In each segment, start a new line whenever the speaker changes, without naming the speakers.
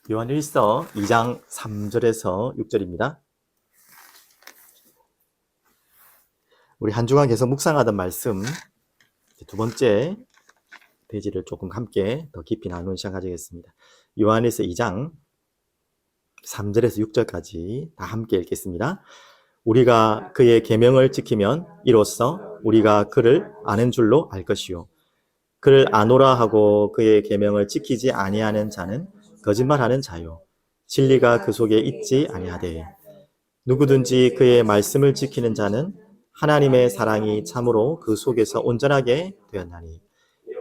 요한일서 2장 3절에서 6절입니다. 우리 한 주간 계속 묵상하던 말씀 두 번째 페이지를 조금 함께 더 깊이 나누는 시간 가지겠습니다. 요한일서 2장 3절에서 6절까지 다 함께 읽겠습니다. 우리가 그의 계명을 지키면 이로써 우리가 그를 아는 줄로 알 것이요 그를 아노라 하고 그의 계명을 지키지 아니하는 자는 거짓말하는 자요 진리가 그 속에 있지 아니하되 누구든지 그의 말씀을 지키는 자는 하나님의 사랑이 참으로 그 속에서 온전하게 되었나니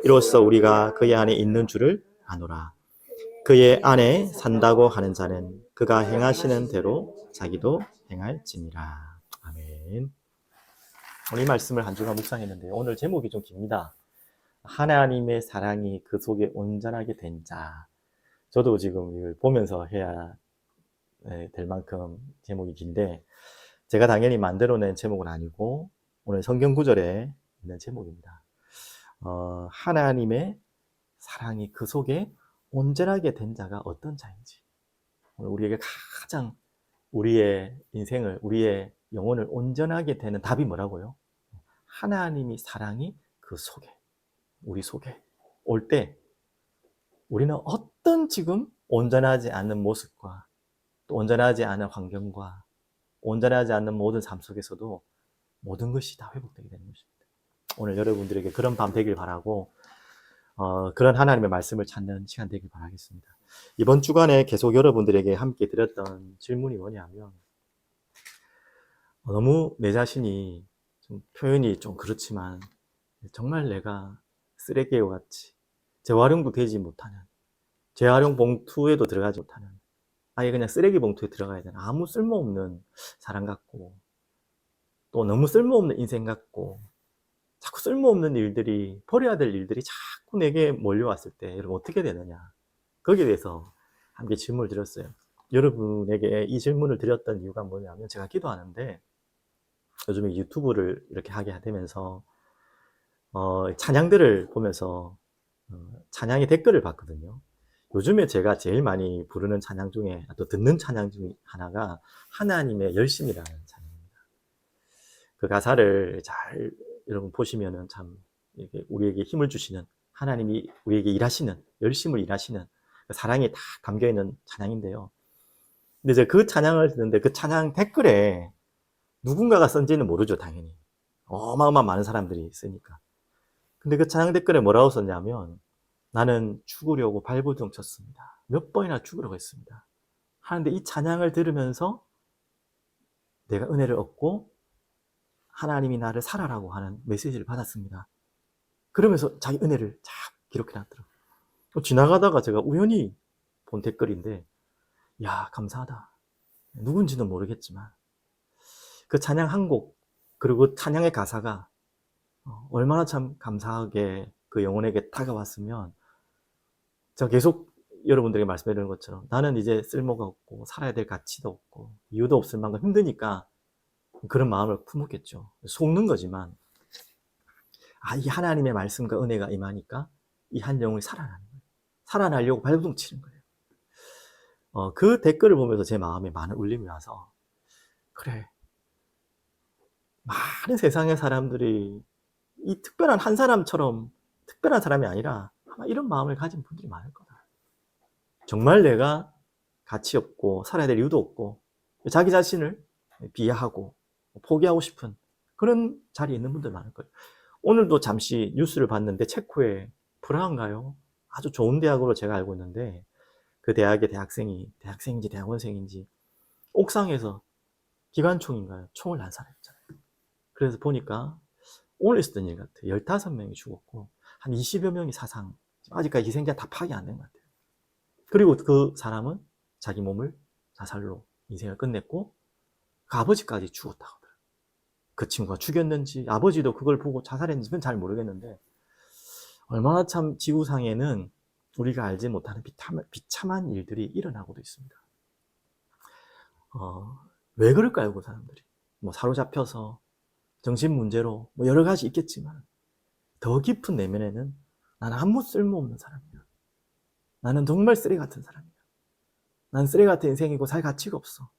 이로써 우리가 그의 안에 있는 줄을 아노라. 그의 안에 산다고 하는 자는 그가 행하시는 대로 자기도 행할지니라. 아멘. 오늘 이 말씀을 한 주간 묵상했는데 오늘 제목이 좀 깁니다. 하나님의 사랑이 그 속에 온전하게 된 자. 저도 지금 이걸 보면서 해야 될 만큼 제목이 긴데 제가 당연히 만들어낸 제목은 아니고 오늘 성경 구절에 있는 제목입니다. 하나님의 사랑이 그 속에 온전하게 된 자가 어떤 자인지 오늘 우리에게 가장 우리의 인생을 우리의 영혼을 온전하게 되는 답이 뭐라고요? 하나님이 사랑이 그 속에 우리 속에 올 때 우리는 어떤 지금 온전하지 않은 모습과 또 온전하지 않은 환경과 온전하지 않는 모든 삶 속에서도 모든 것이 다 회복되게 되는 것입니다. 오늘 여러분들에게 그런 밤 되길 바라고 그런 하나님의 말씀을 찾는 시간 되길 바라겠습니다. 이번 주간에 계속 여러분들에게 함께 드렸던 질문이 뭐냐면 너무 내 자신이 좀 표현이 좀 그렇지만 정말 내가 쓰레기와 같이 재활용도 되지 못하는 재활용 봉투에도 들어가지 못하는 아예 그냥 쓰레기 봉투에 들어가야 되는 아무 쓸모없는 사람 같고 또 너무 쓸모없는 인생 같고 자꾸 쓸모없는 일들이 버려야 될 일들이 자꾸 내게 몰려왔을 때 여러분 어떻게 되느냐 거기에 대해서 함께 질문을 드렸어요. 여러분에게 이 질문을 드렸던 이유가 뭐냐면 제가 기도하는데 요즘에 유튜브를 이렇게 하게 되면서 찬양들을 보면서 찬양의 댓글을 봤거든요. 요즘에 제가 제일 많이 부르는 찬양 중에 또 듣는 찬양 중 하나가 하나님의 열심이라는 찬양입니다. 그 가사를 잘 여러분 보시면은 참 우리에게 힘을 주시는 하나님이 우리에게 일하시는 열심을 일하시는 사랑이 다 담겨 있는 찬양인데요. 근데 이제 그 찬양을 듣는데 그 찬양 댓글에 누군가가 쓴지는 모르죠, 당연히. 어마어마한 많은 사람들이 쓰니까. 근데 그 찬양 댓글에 뭐라고 썼냐면 나는 죽으려고 발버둥 쳤습니다. 몇 번이나 죽으려고 했습니다. 하는데 이 찬양을 들으면서 내가 은혜를 얻고 하나님이 나를 살아라고 하는 메시지를 받았습니다. 그러면서 자기 은혜를 쫙 기록해놨더라고요. 지나가다가 제가 우연히 본 댓글인데 야 감사하다. 누군지는 모르겠지만 그 찬양 한 곡 그리고 찬양의 가사가 얼마나 참 감사하게 그 영혼에게 다가왔으면 제가 계속 여러분들에게 말씀드리는 것처럼 나는 이제 쓸모가 없고 살아야 될 가치도 없고 이유도 없을 만큼 힘드니까 그런 마음을 품었겠죠. 속는 거지만 이 하나님의 말씀과 은혜가 임하니까 이 한 영혼이 살아나는 거예요. 살아나려고 발버둥 치는 거예요. 그 댓글을 보면서 제 마음에 많은 울림이 와서 그래 많은 세상의 사람들이 이 특별한 한 사람처럼 특별한 사람이 아니라 아마 이런 마음을 가진 분들이 많을 거다. 정말 내가 가치 없고 살아야 될 이유도 없고 자기 자신을 비하하고 포기하고 싶은 그런 자리에 있는 분들 많을 거예요. 오늘도 잠시 뉴스를 봤는데 체코의 프라하인가요? 아주 좋은 대학으로 제가 알고 있는데 그 대학의 대학생인지 대학원생인지 옥상에서 기관총인가요? 총을 난사했잖아요. 그래서 보니까 오늘 있었던 일 같아요. 15명이 죽었고 한 20여 명이 사상 아직까지 희생자 다 파악이 안 된 것 같아요. 그리고 그 사람은 자기 몸을 자살로 인생을 끝냈고 그 아버지까지 죽었다고 하더라고요. 그 친구가 죽였는지 아버지도 그걸 보고 자살했는지는 잘 모르겠는데 얼마나 참 지구상에는 우리가 알지 못하는 비참한 일들이 일어나고도 있습니다. 왜 그럴까요, 그 사람들이? 뭐 사로잡혀서 정신 문제로 뭐 여러 가지 있겠지만 더 깊은 내면에는 나는 아무 쓸모없는 사람이야. 나는 정말 쓰레기 같은 사람이야. 난 쓰레기 같은 인생이고 살 가치가 없어.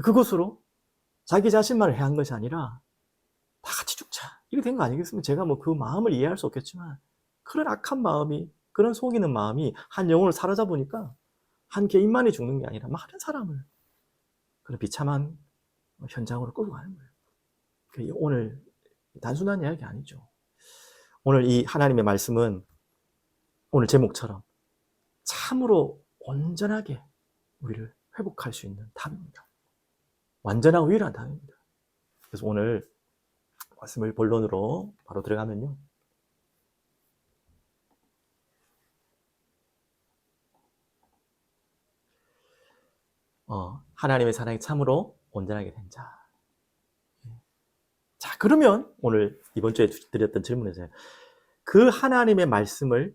그것으로 자기 자신만을 해한 것이 아니라 다 같이 죽자. 이게 된 거 아니겠습니까? 제가 뭐 그 마음을 이해할 수 없겠지만 그런 악한 마음이, 그런 속이는 마음이 한 영혼을 사로잡으니까 한 개인만이 죽는 게 아니라 많은 사람을 그런 비참한 현장으로 끌고 가는 거예요. 오늘 단순한 이야기 아니죠. 오늘 이 하나님의 말씀은 오늘 제목처럼 참으로 온전하게 우리를 회복할 수 있는 답입니다. 완전하고 유일한 답입니다. 그래서 오늘 말씀을 본론으로 바로 들어가면요. 하나님의 사랑이 참으로 온전하게 된 자. 자, 그러면 오늘 이번 주에 드렸던 질문에서 그 하나님의 말씀을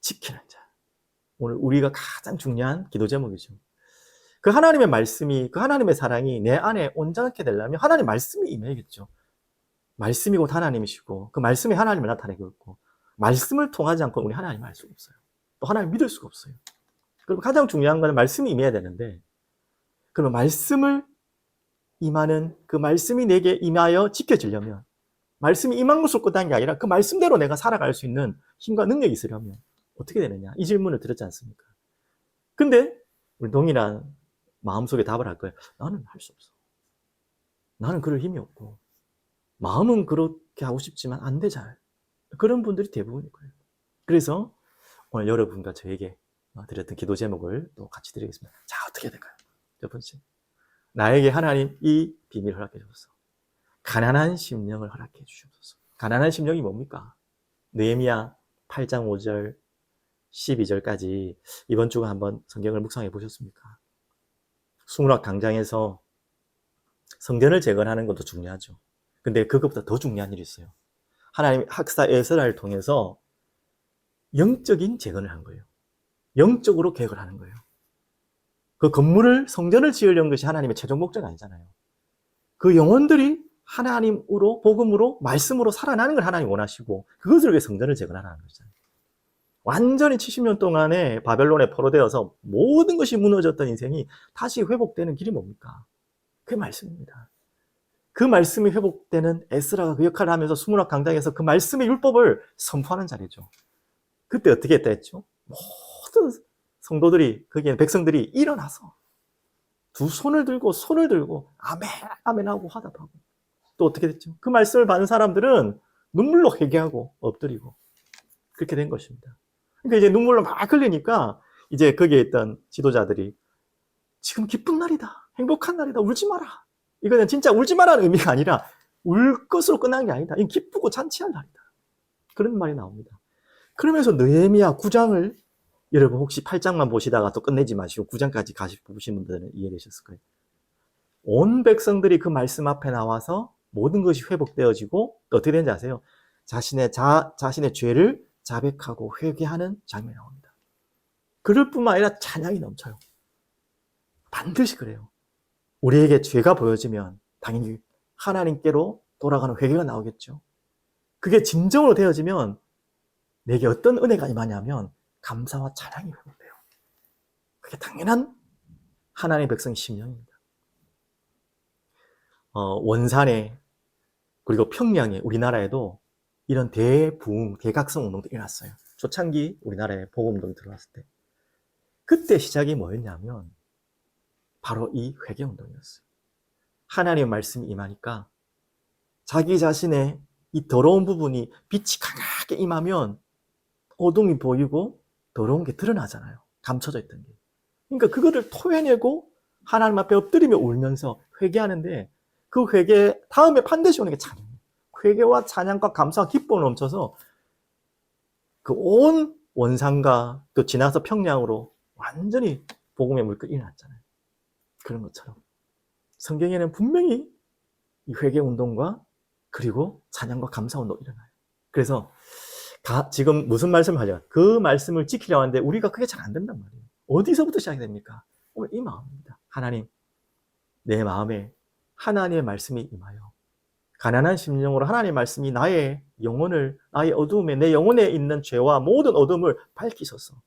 지키는 자. 오늘 우리가 가장 중요한 기도 제목이죠. 그 하나님의 말씀이, 그 하나님의 사랑이 내 안에 온전하게 되려면 하나님 말씀이 임해야겠죠. 말씀이 곧 하나님이시고 그 말씀이 하나님을 나타내고 있고 말씀을 통하지 않고 우리 하나님을 알 수가 없어요. 또 하나님 믿을 수가 없어요. 그럼 가장 중요한 건 말씀이 임해야 되는데 그러면 말씀을 임하는 그 말씀이 내게 임하여 지켜지려면 말씀이 임한 것을 끝난 게 아니라 그 말씀대로 내가 살아갈 수 있는 힘과 능력이 있으려면 어떻게 되느냐? 이 질문을 드렸지 않습니까? 근데 우리 동일한 마음속에 답을 할 거예요. 나는 할 수 없어. 나는 그럴 힘이 없고 마음은 그렇게 하고 싶지만 안 돼 잘. 그런 분들이 대부분일 거예요. 그래서 오늘 여러분과 저에게 드렸던 기도 제목을 또 같이 드리겠습니다. 자, 어떻게 될까요? 첫 번째, 나에게 하나님 이 비밀을 허락해 주소서. 가난한 심령을 허락해 주시옵소서. 가난한 심령이 뭡니까? 느헤미야 8장 5절 12절까지 이번 주가 한번 성경을 묵상해 보셨습니까? 수문학 강장에서 성전을 재건하는 것도 중요하죠. 근데 그것보다 더 중요한 일이 있어요. 하나님 학사 에스라를 통해서 영적인 재건을 한 거예요. 영적으로 개혁을 하는 거예요. 그 건물을, 성전을 지으려는 것이 하나님의 최종 목적이 아니잖아요. 그 영혼들이 하나님으로, 복음으로, 말씀으로 살아나는 걸 하나님이 원하시고 그것을 위해 성전을 재건하라는 거잖아요. 완전히 70년 동안에 바벨론에 포로되어서 모든 것이 무너졌던 인생이 다시 회복되는 길이 뭡니까? 그게 말씀입니다. 그 말씀이 회복되는 에스라가 그 역할을 하면서 수문학 강당에서 그 말씀의 율법을 선포하는 자리죠. 그때 어떻게 했다 했죠? 모든 성도들이, 거기에 백성들이 일어나서 두 손을 들고 아멘 아멘 하고 화답하고 또 어떻게 됐죠? 그 말씀을 받은 사람들은 눈물로 회개하고 엎드리고 그렇게 된 것입니다. 그러니까 이제 눈물로 막 흘리니까 이제 거기에 있던 지도자들이 지금 기쁜 날이다, 행복한 날이다, 울지 마라. 이거는 진짜 울지 마라는 의미가 아니라 울 것으로 끝난 게 아니다. 이건 기쁘고 잔치할 날이다. 그런 말이 나옵니다. 그러면서 느헤미야 9장을 여러분 혹시 8장만 보시다가 또 끝내지 마시고 9장까지 보신 분들은 이해되셨을 거예요. 온 백성들이 그 말씀 앞에 나와서 모든 것이 회복되어지고 어떻게 되는지 아세요? 자신의 죄를 자백하고 회개하는 장면이 나옵니다. 그럴 뿐만 아니라 찬양이 넘쳐요. 반드시 그래요. 우리에게 죄가 보여지면 당연히 하나님께로 돌아가는 회개가 나오겠죠. 그게 진정으로 되어지면 내게 어떤 은혜가 임하냐면 감사와 찬양이 회복돼요. 그게 당연한 하나님의 백성의 심령입니다. 원산에 그리고 평양에 우리나라에도 이런 대부흥, 대각성 운동도 일어났어요. 초창기 우리나라에 복음운동이 들어왔을 때. 그때 시작이 뭐였냐면 바로 이 회개운동이었어요. 하나님의 말씀이 임하니까 자기 자신의 이 더러운 부분이 빛이 강하게 임하면 어둠이 보이고 더러운 게 드러나잖아요. 감춰져 있던 게. 그러니까 그거를 토해내고 하나님 앞에 엎드리며 울면서 회개하는데 그 회개 다음에 반드시 오는 게 찬양. 회개와 찬양과 감사와 기쁨을 넘쳐서 그 온 원산과 또 지나서 평양으로 완전히 복음의 물결이 일어났잖아요. 그런 것처럼 성경에는 분명히 이 회개 운동과 그리고 찬양과 감사 운동이 일어나요. 그래서 지금 무슨 말씀을 하냐? 그 말씀을 지키려고 하는데 우리가 그게 잘 안 된단 말이에요. 어디서부터 시작이 됩니까? 오늘 이 마음입니다. 하나님, 내 마음에 하나님의 말씀이 임하여 가난한 심령으로 하나님의 말씀이 나의 영혼을, 나의 어두움에, 내 영혼에 있는 죄와 모든 어둠을 밝히소서.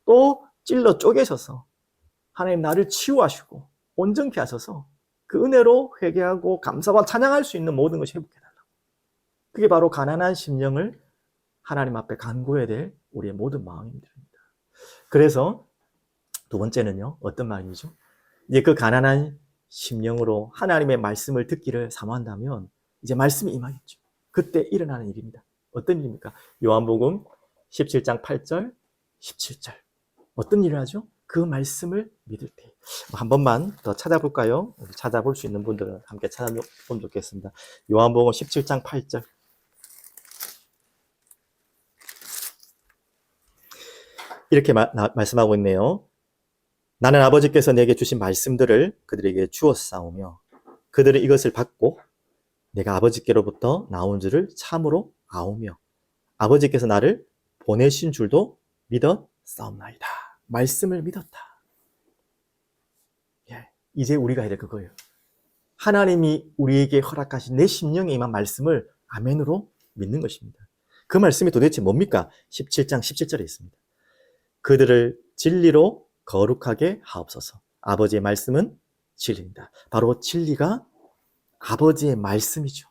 또 찔러 쪼개셔서 하나님 나를 치유하시고 온전케 하셔서 그 은혜로 회개하고 감사와 찬양할 수 있는 모든 것이 회복해달라고. 그게 바로 가난한 심령을 하나님 앞에 간구해야 될 우리의 모든 마음입니다. 그래서 두 번째는요, 어떤 마음이죠? 이제 그 가난한 심령으로 하나님의 말씀을 듣기를 사모한다면 이제 말씀이 임하겠죠. 그때 일어나는 일입니다. 어떤 일입니까? 요한복음 17장 8절, 17절. 어떤 일을 하죠? 그 말씀을 믿을 때. 한 번만 더 찾아볼까요? 찾아볼 수 있는 분들은 함께 찾아보면 좋겠습니다. 요한복음 17장 8절. 이렇게 말씀하고 있네요. 나는 아버지께서 내게 주신 말씀들을 그들에게 주었사오며 그들은 이것을 받고 내가 아버지께로부터 나온 줄을 참으로 아오며 아버지께서 나를 보내신 줄도 믿었사옵나이다. 말씀을 믿었다. 예, 이제 우리가 해야 될 그거예요. 하나님이 우리에게 허락하신 내 심령에 임한 말씀을 아멘으로 믿는 것입니다. 그 말씀이 도대체 뭡니까? 17장 17절에 있습니다. 그들을 진리로 거룩하게 하옵소서. 아버지의 말씀은 진리입니다. 바로 진리가 아버지의 말씀이죠.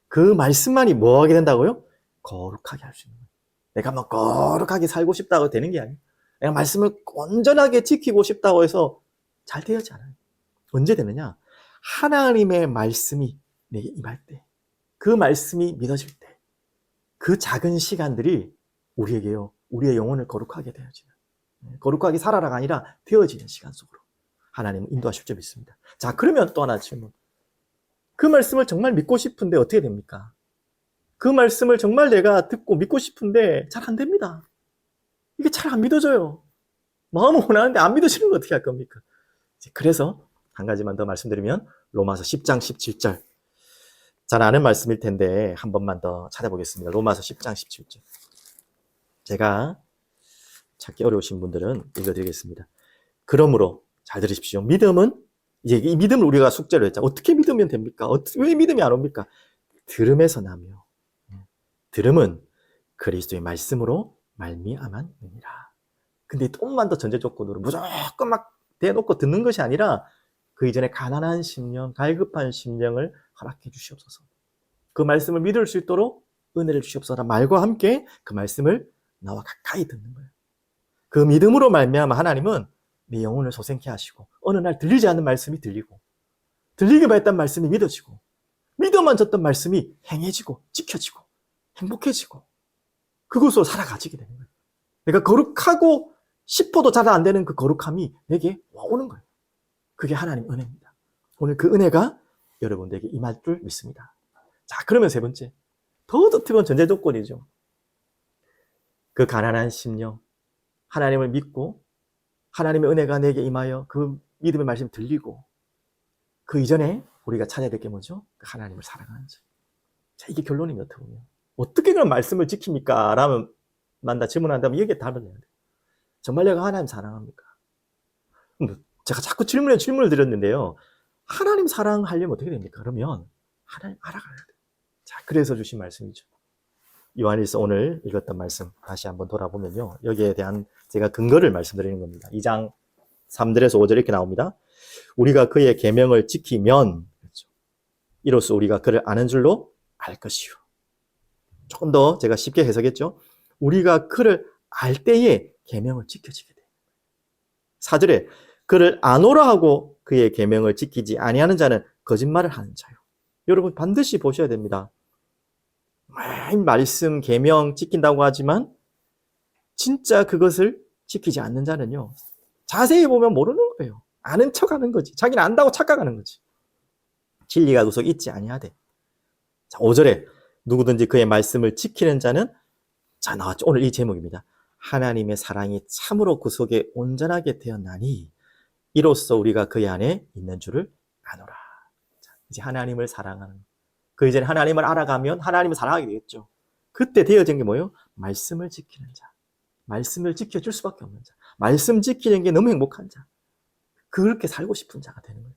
그 말씀만이 뭐 하게 된다고요? 거룩하게 할 수 있는 거예요. 내가 막 거룩하게 살고 싶다고 되는 게 아니에요. 내가 말씀을 온전하게 지키고 싶다고 해서 잘 되지 않아요. 언제 되느냐? 하나님의 말씀이 내게 임할 때, 그 말씀이 믿어질 때, 그 작은 시간들이 우리에게요, 우리의 영혼을 거룩하게 되어지는, 거룩하게 살아라가 아니라 되어지는 시간 속으로 하나님은 인도하실 줄 믿습니다. 자, 그러면 또 하나 질문. 그 말씀을 정말 믿고 싶은데 어떻게 됩니까? 그 말씀을 정말 내가 듣고 믿고 싶은데 잘 안 됩니다. 이게 잘 안 믿어져요. 마음은 원하는데 안 믿어지는 거 어떻게 할 겁니까? 그래서 한 가지만 더 말씀드리면 로마서 10장 17절. 잘 아는 말씀일 텐데 한 번만 더 찾아보겠습니다. 로마서 10장 17절. 제가 찾기 어려우신 분들은 읽어드리겠습니다. 그러므로 잘 들으십시오. 믿음은 이제 이 믿음을 우리가 숙제로 했죠. 어떻게 믿으면 됩니까? 왜 믿음이 안 옵니까? 들음에서 나며 들음은 그리스도의 말씀으로 말미암았느니라. 근데 조금만 더 전제 조건으로 무조건 막 대놓고 듣는 것이 아니라 그 이전에 가난한 심령, 갈급한 심령을 허락해 주시옵소서. 그 말씀을 믿을 수 있도록 은혜를 주시옵소서. 말과 함께 그 말씀을 나와 가까이 듣는 거예요. 그 믿음으로 말미암아 하나님은 네 영혼을 소생케 하시고 어느 날 들리지 않는 말씀이 들리고 들리기만 했던 말씀이 믿어지고 믿어만 졌던 말씀이 행해지고 지켜지고 행복해지고 그것으로 살아가지게 되는 거예요. 내가 거룩하고 싶어도 잘 안 되는 그 거룩함이 내게 오는 거예요. 그게 하나님 은혜입니다. 오늘 그 은혜가 여러분들에게 임할 줄 믿습니다. 자, 그러면 세 번째. 더 어떻게 전제 조건이죠. 그 가난한 심령, 하나님을 믿고 하나님의 은혜가 내게 임하여 그 믿음의 말씀 들리고 그 이전에 우리가 찾아야 될 게 뭐죠? 하나님을 사랑하는 자. 자, 이게 결론입니다. 어떻게 보면. 어떻게 그런 말씀을 지킵니까? 라면 만나 질문한다면 여기에 답을 내야 돼요. 정말 내가 하나님 사랑합니까? 제가 자꾸 질문을 드렸는데요. 하나님 사랑하려면 어떻게 됩니까? 그러면 하나님 알아가야 돼요. 자, 그래서 주신 말씀이죠. 요한일서 오늘 읽었던 말씀 다시 한번 돌아보면요. 여기에 대한 제가 근거를 말씀드리는 겁니다. 2장 3절에서 5절 이렇게 나옵니다. 우리가 그의 계명을 지키면 그렇죠. 이로써 우리가 그를 아는 줄로 알 것이요. 조금 더 제가 쉽게 해석했죠. 우리가 그를 알 때에 계명을 지켜지게 돼요. 4절에 그를 아노라 하고 그의 계명을 지키지 아니하는 자는 거짓말을 하는 자요. 여러분 반드시 보셔야 됩니다. 말씀, 계명 지킨다고 하지만 진짜 그것을 지키지 않는 자는요. 자세히 보면 모르는 거예요. 아는 척하는 거지. 자기는 안다고 착각하는 거지. 진리가 그 속에 있지 아니하되. 자, 5절에 누구든지 그의 말씀을 지키는 자는 자 나왔죠. 오늘 이 제목입니다. 하나님의 사랑이 참으로 그 속에 온전하게 되었나니 이로써 우리가 그의 안에 있는 줄을 아노라. 자, 이제 하나님을 사랑하는 그 이전에 하나님을 알아가면 하나님을 사랑하게 되겠죠. 그때 되어진 게 뭐예요? 말씀을 지키는 자. 말씀을 지켜줄 수밖에 없는 자. 말씀 지키는 게 너무 행복한 자. 그렇게 살고 싶은 자가 되는 거예요.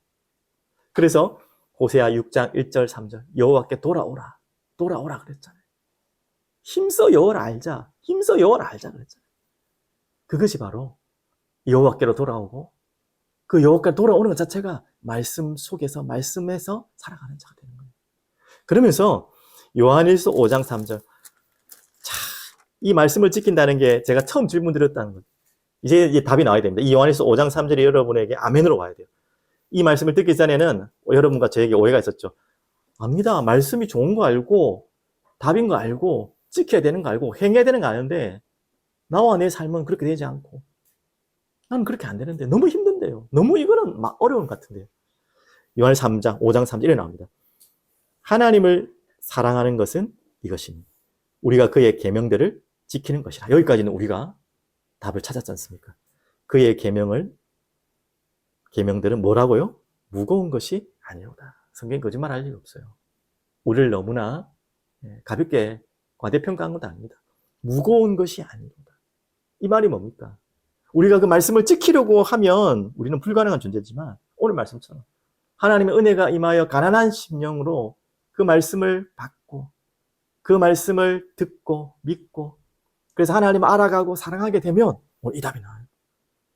그래서 호세아 6장 1절 3절 여호와께 돌아오라. 돌아오라 그랬잖아요. 힘써 여호와를 알자. 힘써 여호와를 알자 그랬잖아요. 그것이 바로 여호와께로 돌아오고 그 여호와께로 돌아오는 것 자체가 말씀 속에서 말씀에서 살아가는 자가 되는 거예요. 그러면서 요한일서 5장 3절 이 말씀을 지킨다는 게 제가 처음 질문 드렸다는 거죠. 이제 답이 나와야 됩니다. 이 요한일서 5장 3절이 여러분에게 아멘으로 와야 돼요. 이 말씀을 듣기 전에는 여러분과 저에게 오해가 있었죠. 압니다. 말씀이 좋은 거 알고 답인 거 알고 지켜야 되는 거 알고 행해야 되는 거 아는데 나와 내 삶은 그렇게 되지 않고 나는 그렇게 안 되는데 너무 힘든데요. 너무 이거는 막 어려운 것 같은데요. 요한 3장 5장 3절 이래 나옵니다. 하나님을 사랑하는 것은 이것입니다. 우리가 그의 계명들을 지키는 것이라. 여기까지는 우리가 답을 찾았지 않습니까? 그의 계명들은 뭐라고요? 무거운 것이 아니로다. 성경이 거짓말할 리가 없어요. 우리를 너무나 가볍게 과대평가한 것도 아닙니다. 무거운 것이 아니로다. 이 말이 뭡니까? 우리가 그 말씀을 지키려고 하면 우리는 불가능한 존재지만 오늘 말씀처럼 하나님의 은혜가 임하여 가난한 심령으로 그 말씀을 받고 그 말씀을 듣고 믿고 그래서 하나님을 알아가고 사랑하게 되면 오늘 이 답이 나와요.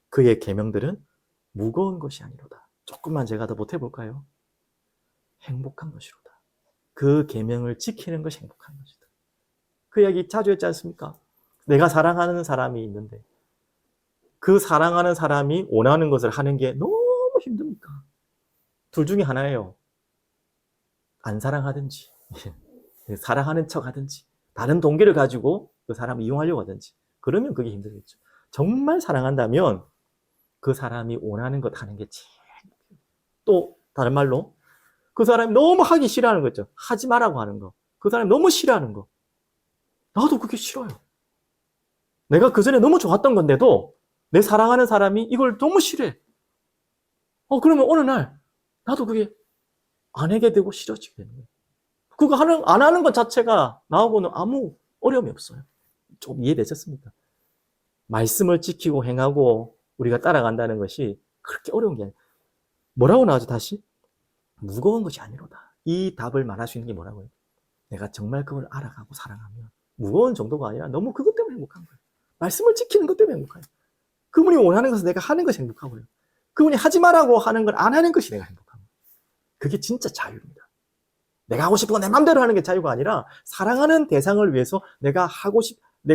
그의 계명들은 무거운 것이 아니로다. 조금만 제가 더 보태볼까요? 행복한 것이로다. 그 계명을 지키는 것이 행복한 것이다. 그 이야기 자주 했지 않습니까? 내가 사랑하는 사람이 있는데 그 사랑하는 사람이 원하는 것을 하는 게 너무 힘듭니까? 둘 중에 하나예요. 안 사랑하든지 사랑하는 척 하든지 다른 동기를 가지고 그 사람을 이용하려고 하든지 그러면 그게 힘들겠죠. 정말 사랑한다면 그 사람이 원하는 것 하는 게 제일 또 다른 말로 그 사람이 너무 하기 싫어하는 거 있죠. 하지 말라고 하는 거. 그 사람이 너무 싫어하는 거. 나도 그게 싫어요. 내가 그전에 너무 좋았던 건데도 내 사랑하는 사람이 이걸 너무 싫어해. 그러면 어느 날 나도 그게 안 하게 되고 싫어지게 되는 거예요. 그거 안 하는 것 자체가 나하고는 아무 어려움이 없어요. 좀 이해되셨습니까? 말씀을 지키고 행하고 우리가 따라간다는 것이 그렇게 어려운 게 아니에요. 뭐라고 나오죠, 다시? 무거운 것이 아니로다. 이 답을 말할 수 있는 게 뭐라고요? 내가 정말 그걸 알아가고 사랑하면 무거운 정도가 아니라 너무 그것 때문에 행복한 거예요. 말씀을 지키는 것 때문에 행복해요. 그분이 원하는 것을 내가 하는 것이 행복하고요. 그분이 하지 말라고 하는 걸 안 하는 것이 내가 행복한 거예요. 그게 진짜 자유입니다. 내가 하고 싶은 거 내 맘대로 하는 게 자유가 아니라 사랑하는 대상을 위해서 내가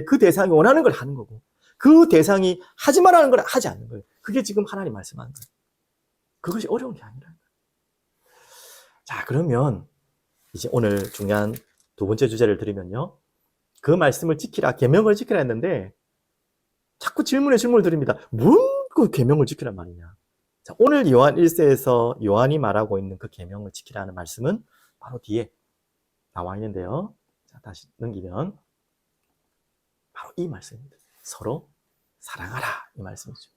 그 대상이 원하는 걸 하는 거고 그 대상이 하지 말라는 걸 하지 않는 거예요. 그게 지금 하나님 말씀하는 거예요. 그것이 어려운 게 아니라. 자, 그러면 이제 오늘 중요한 두 번째 주제를 드리면요. 그 말씀을 지키라, 계명을 지키라 했는데 자꾸 질문을 드립니다. 뭔 그 계명을 지키란 말이냐. 자, 오늘 요한 1세에서 요한이 말하고 있는 그 계명을 지키라는 말씀은 바로 뒤에 나와 있는데요. 자, 다시 넘기면 바로 이 말씀입니다. 서로 사랑하라 이 말씀이죠.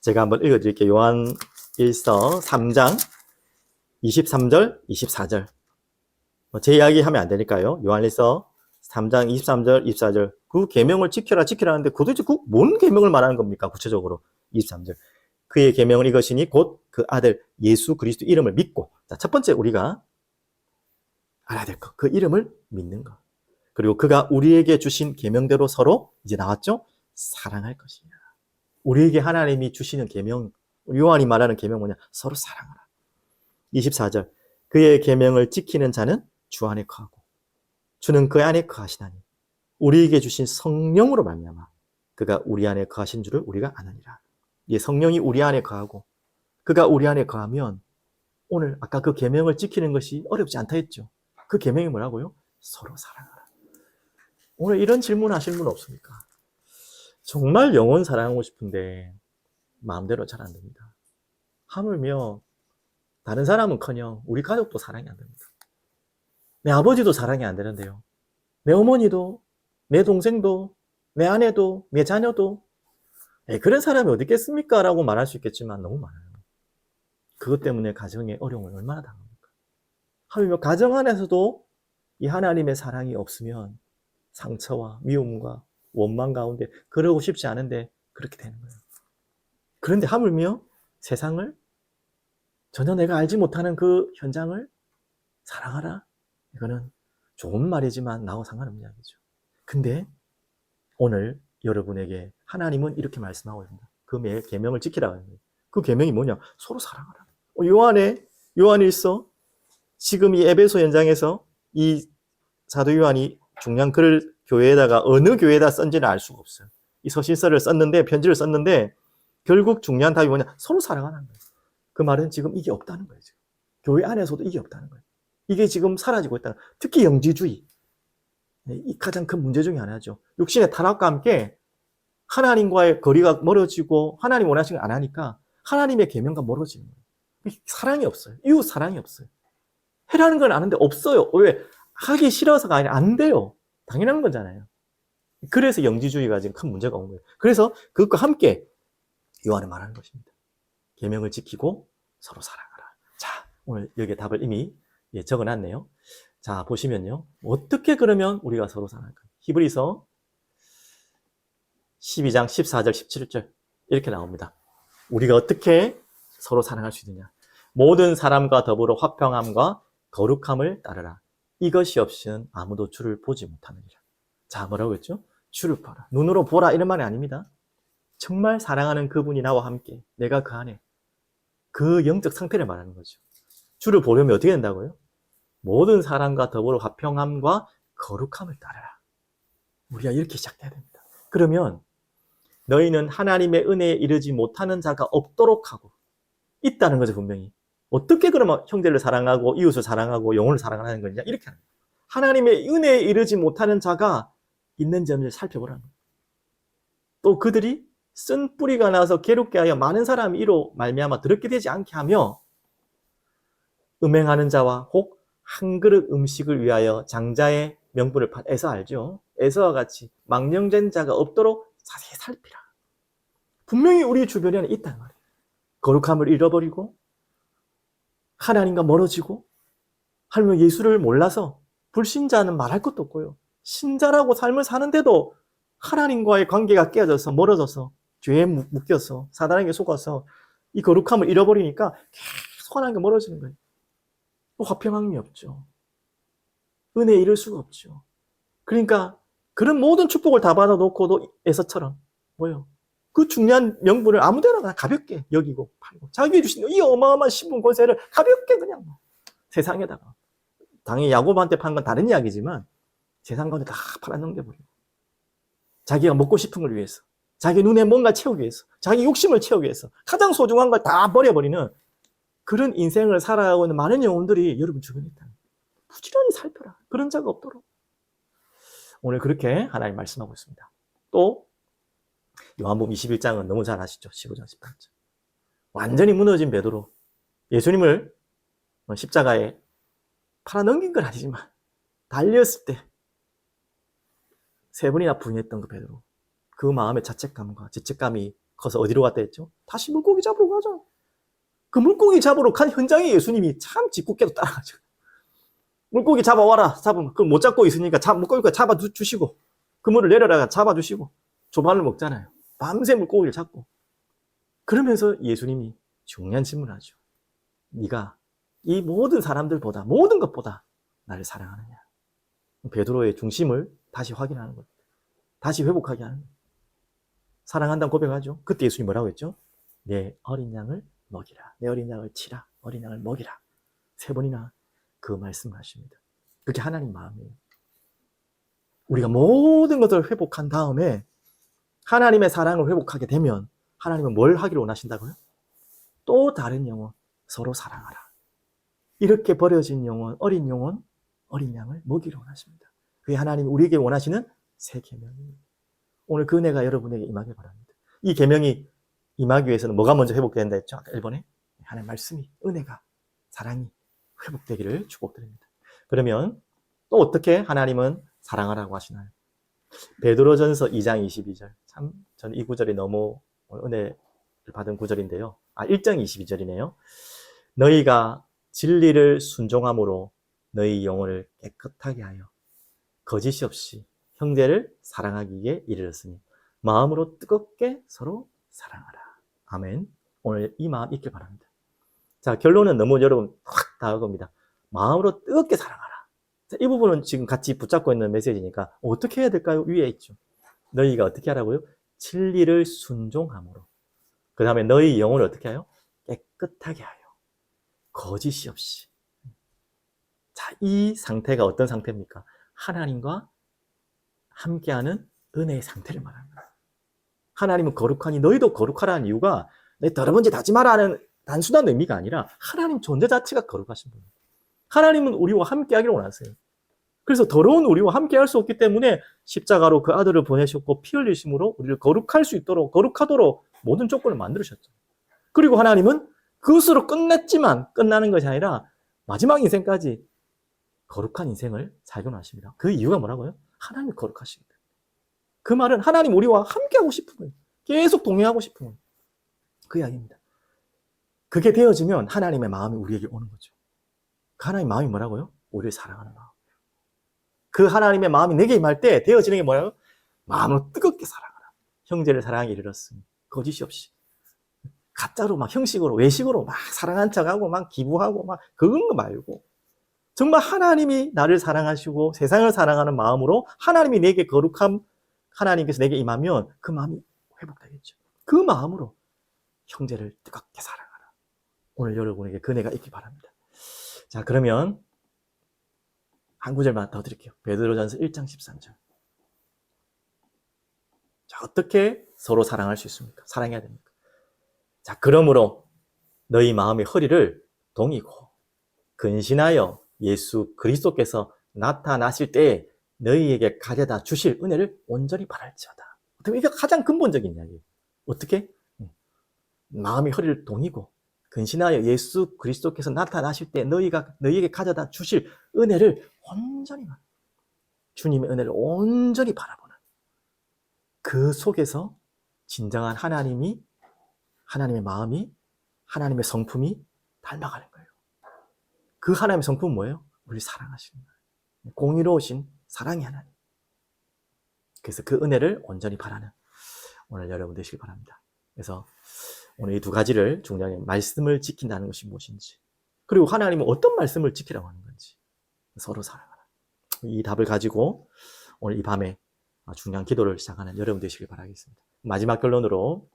제가 한번 읽어드릴게요. 요한 1서 3장 23절, 24절. 제 이야기 하면 안 되니까요. 요한 1서 3장 23절, 24절. 그 계명을 지키라 하는데 도대체 뭔 계명을 말하는 겁니까? 구체적으로 23절. 그의 계명은 이것이니 곧 그 아들 예수 그리스도 이름을 믿고. 자, 첫 번째 우리가 알아야 될 것. 그 이름을 믿는 것. 그리고 그가 우리에게 주신 계명대로 서로 이제 나왔죠? 사랑할 것이냐. 우리에게 하나님이 주시는 계명, 요한이 말하는 계명 뭐냐? 서로 사랑하라. 24절. 그의 계명을 지키는 자는 주 안에 거하고 주는 그 안에 거하시나니 우리에게 주신 성령으로 말미암아 그가 우리 안에 거하신 줄을 우리가 아느니라. 이 성령이 우리 안에 거하고 그가 우리 안에 거하면 오늘 아까 그 계명을 지키는 것이 어렵지 않다 했죠. 그 계명이 뭐라고요? 서로 사랑하라. 오늘 이런 질문 하실 분 없습니까? 정말 영혼 사랑하고 싶은데 마음대로 잘 안 됩니다. 하물며 다른 사람은커녕 우리 가족도 사랑이 안 됩니다. 내 아버지도 사랑이 안 되는데요. 내 어머니도, 내 동생도, 내 아내도, 내 자녀도 그런 사람이 어디 있겠습니까? 라고 말할 수 있겠지만 너무 많아요. 그것 때문에 가정의 어려움을 얼마나 당합니까? 하물며 가정 안에서도 이 하나님의 사랑이 없으면 상처와 미움과 원망 가운데 그러고 싶지 않은데 그렇게 되는 거예요. 그런데 하물며 세상을 전혀 내가 알지 못하는 그 현장을 사랑하라? 이거는 좋은 말이지만 나하고 상관없는 이야기죠. 근데 오늘 여러분에게 하나님은 이렇게 말씀하고 있습니다. 그 계명을 지키라고 하는 거예요. 그 계명이 뭐냐? 서로 사랑하라. 요한일서 지금 이 에베소 현장에서 이 사도 요한이 중요한 글을 교회에다가 어느 교회에다 썼는지는 알 수가 없어요. 이 서신서를 썼는데, 편지를 썼는데 결국 중요한 답이 뭐냐? 서로 사랑하는 거예요. 그 말은 지금 이게 없다는 거예요. 지금. 교회 안에서도 이게 없다는 거예요. 이게 지금 사라지고 있다는 거예요. 특히 영지주의. 이 가장 큰 문제 중에 하나죠. 육신의 타락과 함께 하나님과의 거리가 멀어지고 하나님 원하시는 걸 안 하니까 하나님의 계명과 멀어지는 거예요. 사랑이 없어요. 이웃 사랑이 없어요. 해라는 건 아는데 없어요. 왜? 하기 싫어서가 아니라 안 돼요. 당연한 거잖아요. 그래서 영지주의가 지금 큰 문제가 온 거예요. 그래서 그것과 함께 요한은 말하는 것입니다. 계명을 지키고 서로 사랑하라. 자, 오늘 여기에 답을 이미 적어놨네요. 자, 보시면요. 어떻게 그러면 우리가 서로 사랑할까? 히브리서 12장 14절 17절 이렇게 나옵니다. 우리가 어떻게 서로 사랑할 수 있느냐? 모든 사람과 더불어 화평함과 거룩함을 따르라. 이것이 없이는 아무도 주를 보지 못하느니라. 자, 뭐라고 했죠? 주를 보라. 눈으로 보라 이런 말이 아닙니다. 정말 사랑하는 그분이 나와 함께 내가 그 안에 그 영적 상태를 말하는 거죠. 주를 보려면 어떻게 된다고요? 모든 사람과 더불어 화평함과 거룩함을 따르라. 우리가 이렇게 시작해야 됩니다. 그러면 너희는 하나님의 은혜에 이르지 못하는 자가 없도록 하고 있다는 거죠, 분명히. 어떻게 그러면 형제를 사랑하고 이웃을 사랑하고 영혼을 사랑하는 거냐? 이렇게 하는 거예요. 하나님의 은혜에 이르지 못하는 자가 있는 점을 살펴보라는 거예요. 또 그들이 쓴 뿌리가 나서 괴롭게 하여 많은 사람이 이로 말미암아 더럽게 되지 않게 하며 음행하는 자와 혹 한 그릇 음식을 위하여 장자의 명분을 에서 알죠? 에서와 같이 망령된 자가 없도록 자세히 살피라. 분명히 우리 주변에 있단 말이에요. 거룩함을 잃어버리고 하나님과 멀어지고 하나님 예수를 몰라서 불신자는 말할 것도 없고요. 신자라고 삶을 사는데도 하나님과의 관계가 깨어져서 멀어져서 죄에 묶여서 사단에게 속아서 이 거룩함을 잃어버리니까 계속 하나님과 멀어지는 거예요. 또 화평함이 없죠. 은혜에 이를 수가 없죠. 그러니까 그런 모든 축복을 다 받아놓고도 에서처럼 뭐예요? 그 중요한 명분을 아무데나 가볍게 여기고 팔고 자기가 주신 이 어마어마한 신분 권세를 가볍게 그냥 세상에다가 당연히 야곱한테 판 건 다른 이야기지만 세상 가운데 다 팔아넘겨버리고 자기가 먹고 싶은 걸 위해서 자기 눈에 뭔가 채우기 위해서 자기 욕심을 채우기 위해서 가장 소중한 걸 다 버려버리는 그런 인생을 살아가고 있는 많은 영혼들이 여러분 주변에 있다. 부지런히 살펴라. 그런 자가 없도록. 오늘 그렇게 하나님 말씀하고 있습니다. 또 요한복음 21장은 너무 잘 아시죠? 15장 18절. 완전히 무너진 베드로. 예수님을 십자가에 팔아넘긴 건 아니지만 달렸을 때 3번이나 부인했던 그 베드로. 그 마음의 자책감과 죄책감이 커서 어디로 갔다 했죠? 다시 물고기 잡으러 가자. 그 물고기 잡으러 간 현장에 예수님이 참 짓궂게도 따라가죠. 물고기 잡아와라. 잡으면 그걸 못 잡고 있으니까 물고기가 잡아주시고 그물을 내려다가 잡아주시고 조반을 먹잖아요. 밤새 물고기를 잡고 그러면서 예수님이 중요한 질문을 하죠. 네가 이 모든 사람들보다 모든 것보다 나를 사랑하느냐. 베드로의 중심을 다시 확인하는 거예요. 다시 회복하게 하는 거예요. 사랑한다는 고백하죠. 그때 예수님이 뭐라고 했죠? 내 어린 양을 먹이라. 내 어린 양을 치라. 어린 양을 먹이라. 3번이나 그 말씀을 하십니다. 그게 하나님 마음이에요. 우리가 모든 것을 회복한 다음에 하나님의 사랑을 회복하게 되면 하나님은 뭘 하기를 원하신다고요? 또 다른 영혼, 서로 사랑하라. 이렇게 버려진 영혼, 어린 양을 먹이를 원하십니다. 그게 하나님이 우리에게 원하시는 새 계명입니다. 오늘 그 은혜가 여러분에게 임하길 바랍니다. 이 계명이 임하기 위해서는 뭐가 먼저 회복된다 했죠? 아까 1번에 하나님의 말씀이, 은혜가, 사랑이 회복되기를 축복드립니다. 그러면 또 어떻게 하나님은 사랑하라고 하시나요? 베드로전서 2장 22절. 참 저는 이 구절이 너무 은혜를 받은 구절인데요. 1장 22절이네요. 너희가 진리를 순종함으로 너희 영혼을 깨끗하게 하여 거짓이 없이 형제를 사랑하기에 이르렀으니 마음으로 뜨겁게 서로 사랑하라. 아멘. 오늘 이 마음 있길 바랍니다. 자, 결론은 너무 여러분 확 다가올 겁니다. 마음으로 뜨겁게 사랑하라. 자, 이 부분은 지금 같이 붙잡고 있는 메시지니까 어떻게 해야 될까요? 위에 있죠. 너희가 어떻게 하라고요? 진리를 순종함으로. 그 다음에 너희 영혼을 어떻게 하여? 깨끗하게 하여. 거짓이 없이. 자, 이 상태가 어떤 상태입니까? 하나님과 함께하는 은혜의 상태를 말합니다. 하나님은 거룩하니 너희도 거룩하라는 이유가 내 더러운 짓 하지 마라는 단순한 의미가 아니라 하나님 존재 자체가 거룩하신 분입니다. 하나님은 우리와 함께하기를 원하세요. 그래서 더러운 우리와 함께할 수 없기 때문에 십자가로 그 아들을 보내셨고 피 흘리심으로 우리를 거룩할 수 있도록, 거룩하도록 모든 조건을 만들으셨죠. 그리고 하나님은 그것으로 끝냈지만 끝나는 것이 아니라 마지막 인생까지 거룩한 인생을 살게 하십니다. 그 이유가 뭐라고요? 하나님이 거룩하시기 때문에. 그 말은 하나님 우리와 함께하고 싶은 거예요. 계속 동행하고 싶은 거예요. 그 이야기입니다. 그게 되어지면 하나님의 마음이 우리에게 오는 거죠. 그 하나님의 마음이 뭐라고요? 우리를 사랑하는 마음. 그 하나님의 마음이 내게 임할 때 되어지는 게 뭐예요? 마음으로 뜨겁게 사랑하라. 형제를 사랑하기 이르렀으니 거짓이 없이. 가짜로 막 형식으로 외식으로 막 사랑한 척하고 막 기부하고 막 그런 거 말고 정말 하나님이 나를 사랑하시고 세상을 사랑하는 마음으로 하나님이 내게 거룩함, 하나님께서 내게 임하면 그 마음이 회복되겠죠. 그 마음으로 형제를 뜨겁게 사랑하라. 오늘 여러분에게 그 은혜가 있기 바랍니다. 자, 그러면 한 구절만 더 드릴게요. 베드로전서 1장 13절. 자, 어떻게 서로 사랑할 수 있습니까? 사랑해야 됩니까? 자, 그러므로 너희 마음의 허리를 동이고 근신하여 예수 그리스도께서 나타나실 때 너희에게 가져다 주실 은혜를 온전히 바랄지어다. 이게 가장 근본적인 이야기예요. 어떻게? 마음의 허리를 동이고 근신하여 예수 그리스도께서 나타나실 때 너희에게 가져다 주실 은혜를 온전히 바라. 주님의 은혜를 온전히 바라보는 그 속에서 진정한 하나님의 마음이 하나님의 성품이 닮아가는 거예요. 그 하나님의 성품은 뭐예요? 우리를 사랑하시는 거예요. 공의로우신 사랑의 하나님. 그래서 그 은혜를 온전히 바라는 오늘 여러분 되시길 바랍니다. 그래서 오늘 이 두 가지를 중요하게 말씀을 지킨다는 것이 무엇인지 그리고 하나님은 어떤 말씀을 지키라고 하는 건지 서로 사랑하라. 이 답을 가지고 오늘 이 밤에 중요한 기도를 시작하는 여러분 되시길 바라겠습니다. 마지막 결론으로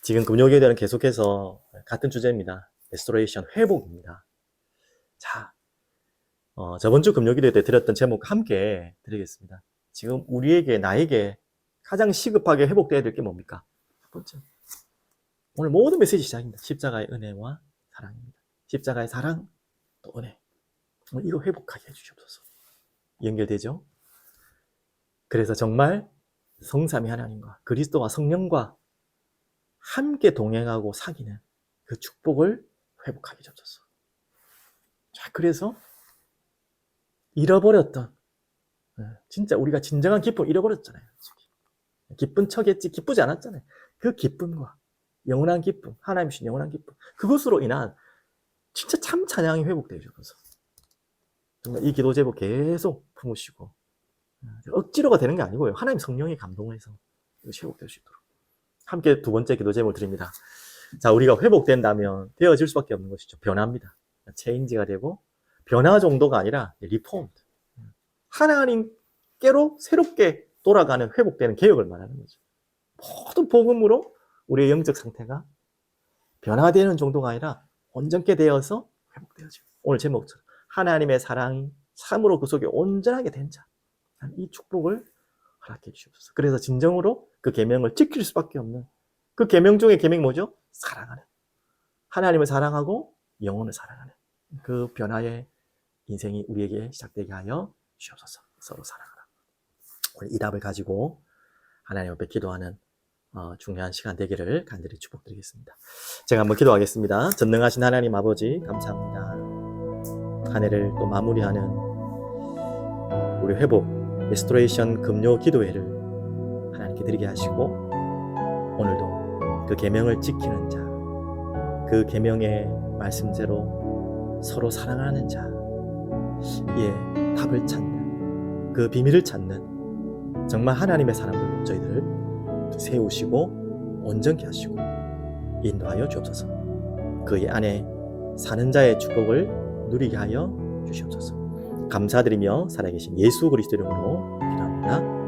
지금 금요일에는 계속해서 같은 주제입니다. 레스토레이션, 회복입니다. 자, 저번 주 금요일에 드렸던 제목과 함께 드리겠습니다. 지금 나에게 가장 시급하게 회복돼야 될 게 뭡니까? 첫 번째. 오늘 모든 메시지 시작입니다. 십자가의 은혜와 사랑입니다. 십자가의 사랑, 또 은혜. 오늘 이거 회복하게 해주시옵소서. 연결되죠? 그래서 정말 성삼위 하나님과 그리스도와 성령과 함께 동행하고 사귀는 그 축복을 회복하게 해주옵소서. 자, 그래서 잃어버렸던 진짜 우리가 진정한 기쁨을 잃어버렸잖아요. 기쁜 척했지 기쁘지 않았잖아요. 그 기쁨과 영원한 기쁨, 하나님 주신 영원한 기쁨, 그것으로 인한 진짜 참 찬양이 회복되어 주셔서 정말 이 기도 제목 계속 품으시고 억지로가 되는 게 아니고요. 하나님 성령의 감동을 해서 이것이 회복될 수 있도록 함께 두 번째 기도 제목을 드립니다. 자, 우리가 회복된다면 되어질 수밖에 없는 것이죠. 변화입니다. 체인지가 되고 변화 정도가 아니라 리폼, 하나님께로 새롭게 돌아가는 회복되는 개혁을 말하는 거죠. 모든 복음으로 우리의 영적 상태가 변화되는 정도가 아니라 온전케 되어서 회복되어지고 오늘 제목처럼 하나님의 사랑이 참으로 그 속에 온전하게 된 자, 이 축복을 허락해 주시옵소서. 그래서 진정으로 그 계명을 지킬 수밖에 없는 그 계명 중에 계명이 뭐죠? 사랑하는, 하나님을 사랑하고 영혼을 사랑하는 그 변화의 인생이 우리에게 시작되게 하여 주옵소서. 서로 사랑하라. 오늘 이 답을 가지고 하나님 앞에 기도하는 중요한 시간 되기를 간절히 축복드리겠습니다. 제가 한번 기도하겠습니다. 전능하신 하나님 아버지 감사합니다. 한 해를 또 마무리하는 우리 회복 레스토레이션 금요 기도회를 하나님께 드리게 하시고 오늘도 그 계명을 지키는 자, 그 계명의 말씀대로 서로 사랑하는 자의 답을 찾는 그 비밀을 찾는 정말 하나님의 사람들로 저희들을 세우시고 온전케 하시고 인도하여 주옵소서. 그의 안에 사는 자의 축복을 누리게 하여 주시옵소서. 감사드리며 살아계신 예수 그리스도 이름으로 기도합니다.